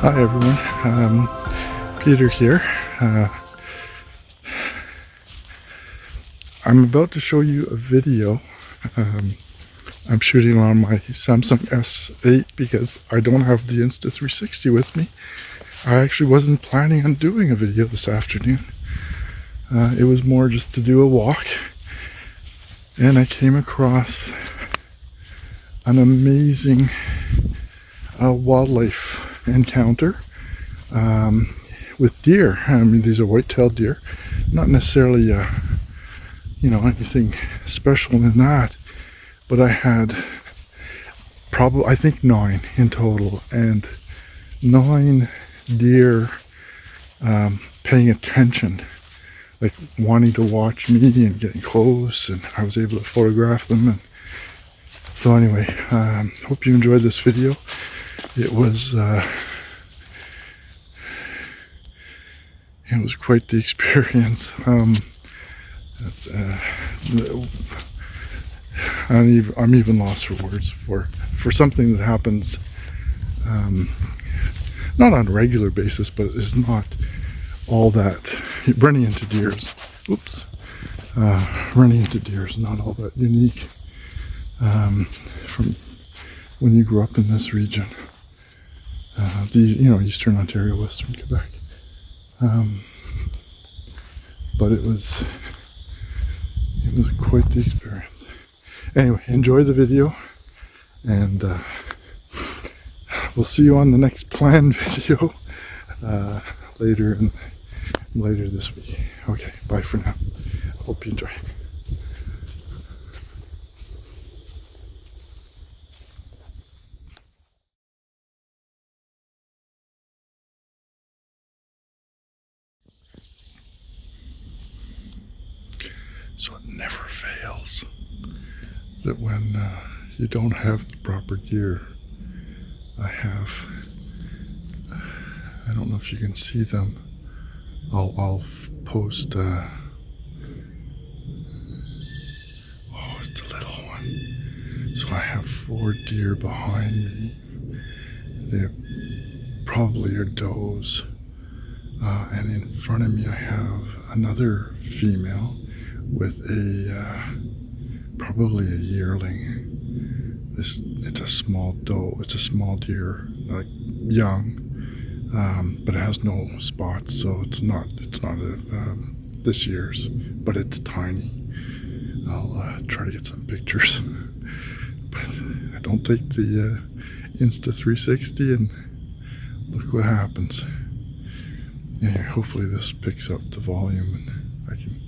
Hi everyone, Peter here. I'm about to show you a video. I'm shooting on my Samsung S8 because I don't have the Insta360 with me. I actually wasn't planning on doing a video this afternoon. It was more just to do a walk, and I came across an amazing wildlife encounter with deer. I mean, these are white-tailed deer, not necessarily anything special in that, but I had I think 9 in total, and 9 deer paying attention, like wanting to watch me and getting close, and I was able to photograph them. And so anyway, hope you enjoyed this video. It was quite the experience. I'm even lost for words for something that happens not on a regular basis, but is not all that. Running into deer is not all that unique from when you grew up in this region. Eastern Ontario, Western Quebec. But it was quite the experience. Anyway, enjoy the video, and we'll see you on the next planned video later this week. Okay, bye for now. Hope you enjoy. So it never fails that when you don't have the proper gear, I don't know if you can see them. I'll post, oh, it's a little one. So I have 4 deer behind me. They probably are does. And in front of me I have another female with probably a yearling. It's a small doe. It's a small deer, like young, but it has no spots, so it's not this year's, but it's tiny. I'll try to get some pictures, but I don't take the Insta360, and look what happens. Yeah, hopefully this picks up the volume and I can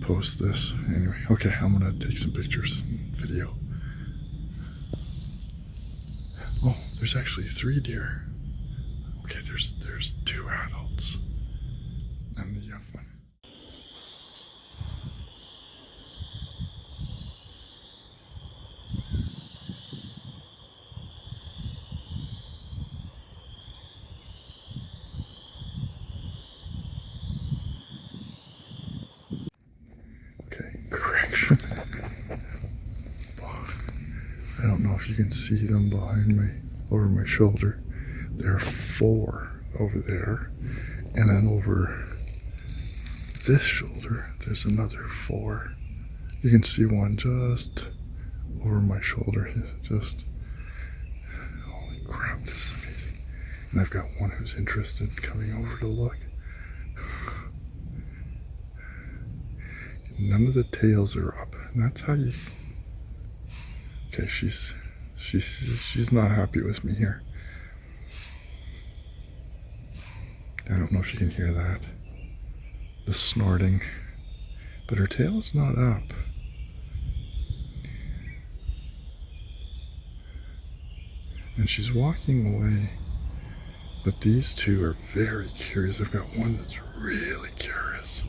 post this. Anyway, okay, I'm gonna take some pictures, video. Oh, there's actually 3 deer. Okay, there's 2 adults and the young one. Okay, correction. I don't know if you can see them behind me, over my shoulder. There are 4 over there, and then over this shoulder, there's another 4. You can see one just over my shoulder. Just, holy crap, this is amazing. And I've got one who's interested coming over to look. None of the tails are up, and that's how you. Okay, she's not happy with me here. I don't know if you can hear that, the snorting, but her tail is not up. And she's walking away, but these 2 are very curious. I've got one that's really curious.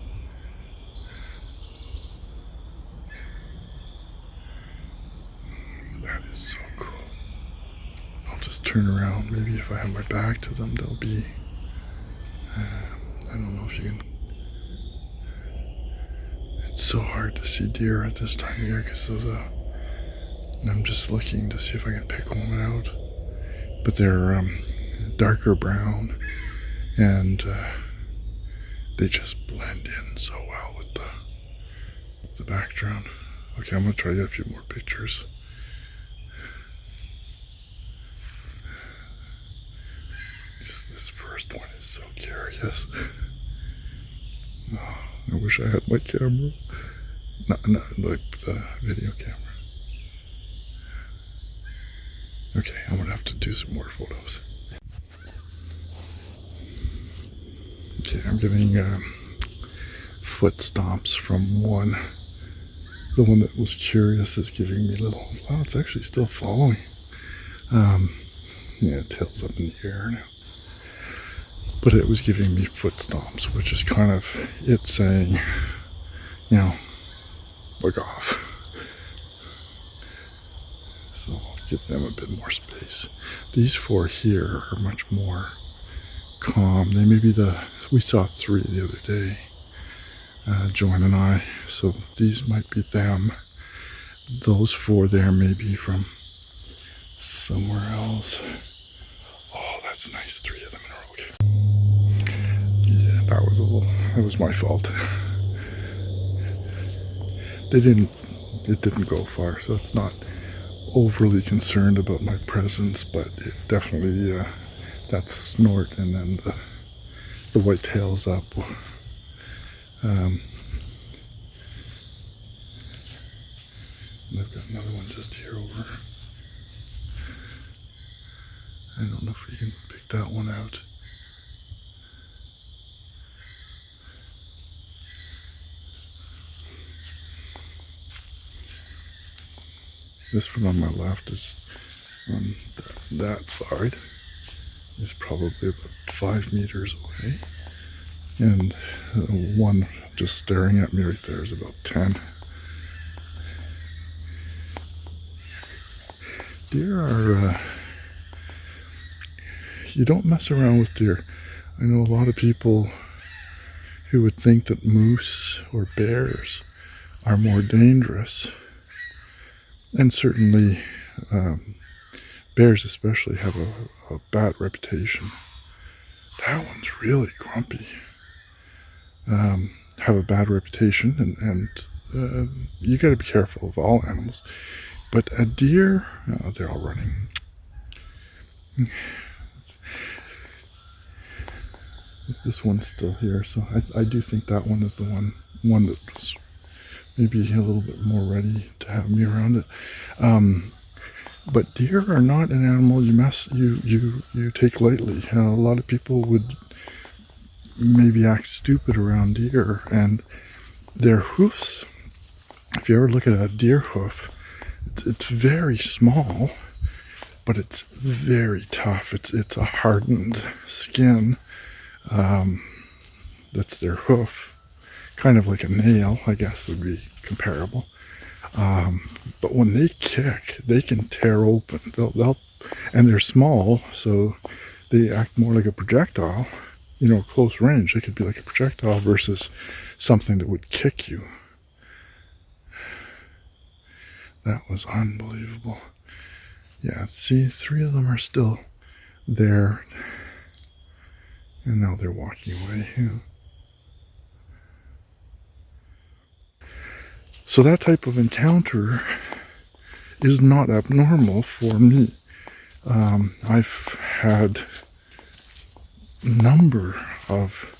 That is so cool. I'll just turn around. Maybe if I have my back to them, they'll be, I don't know if you can. It's so hard to see deer at this time of year because those, and I'm just looking to see if I can pick one out. but they're darker brown, and they just blend in so well with the background. Okay, I'm gonna try to get a few more pictures. Just this first one is so curious. Oh, I wish I had my camera. Not like the video camera. Okay, I'm gonna have to do some more photos. Okay, I'm getting foot stomps from one. The one that was curious is giving me little, wow, it's actually still following. Yeah, tail's up in the air now. But it was giving me foot stomps, which is kind of it saying, you know, bug off. So I'll give them a bit more space. These four here are much more calm. They may be we saw three the other day, Joanne and I, so these might be them. Those four there may be from somewhere else. Oh, that's nice, 3 of them in a row. Okay. Yeah, that was my fault. It didn't go far, so it's not overly concerned about my presence, but it definitely, that snort and then the white tail's up. I've got another one just here over. I don't know if we can pick that one out. This one on my left is on that side. Is probably about 5 meters away. And one just staring at me right there is about 10. Deer are, you don't mess around with deer. I know a lot of people who would think that moose or bears are more dangerous. And certainly bears especially have a bad reputation. That one's really grumpy. Have a bad reputation, and you got to be careful of all animals. But a deer, oh, they're all running. This one's still here, so I do think that one is the one that was maybe a little bit more ready to have me around it. But deer are not an animal you take lightly. A lot of people would maybe act stupid around deer, and their hoofs, if you ever look at a deer hoof, it's very small, but it's very tough. It's a hardened skin. That's their hoof. Kind of like a nail, I guess would be comparable. But when they kick, they can tear open. And they're small, so they act more like a projectile. You know, close range, they could be like a projectile versus something that would kick you. That was unbelievable. Yeah, see, 3 of them are still there. And now they're walking away. Yeah. So that type of encounter is not abnormal for me. I've had a number of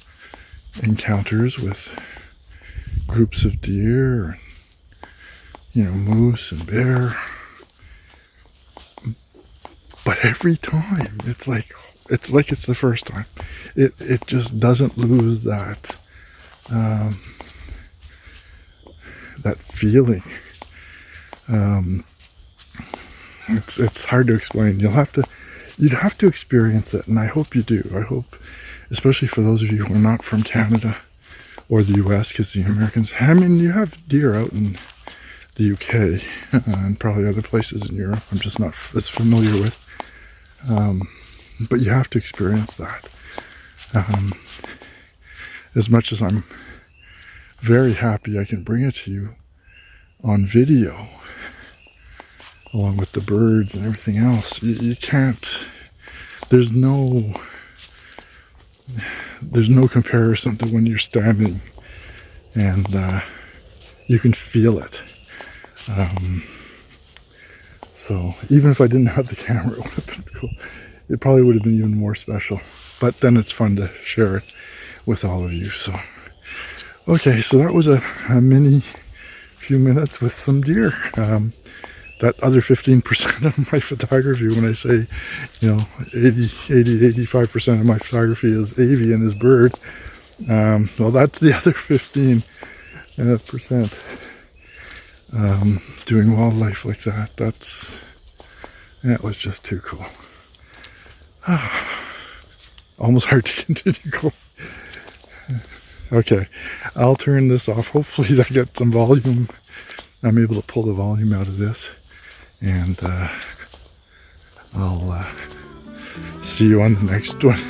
encounters with groups of deer, you know, moose and bear. But every time, it's like it's the first time. It just doesn't lose that that feeling. It's hard to explain. You'd have to experience it, and I hope you do. I hope, especially for those of you who are not from Canada or the US, because the Americans, I mean, you have deer out in the UK and probably other places in Europe I'm just not as familiar with. But you have to experience that. As much as I'm very happy I can bring it to you on video, along with the birds and everything else, you can't there's no comparison to when you're standing and you can feel it. So even if I didn't have the camera, it would have been cool. It probably would have been even more special. But then it's fun to share it with all of you. So okay, so that was a mini few minutes with some deer. That other 15% of my photography, when I say, 85% of my photography is avian, is bird, well, that's the other 15%. Doing wildlife like that, that was just too cool. Almost hard to continue going. Okay, I'll turn this off. Hopefully I get some volume. I'm able to pull the volume out of this. And I'll see you on the next one.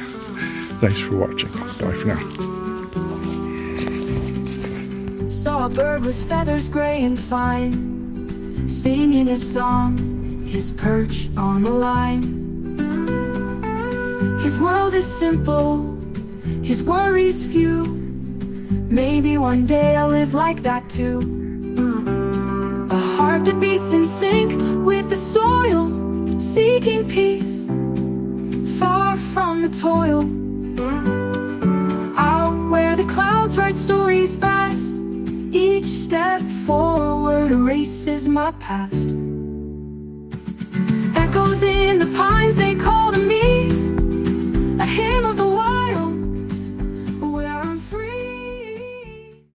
Thanks for watching. Bye for now. Saw a bird with feathers gray and fine, singing his song, his perch on the line. His world is simple, his worries few. Maybe one day I'll live like that too. A heart that beats in sync with the soil, seeking peace, far from the toil. Out where the clouds write stories fast, each step forward erases my past.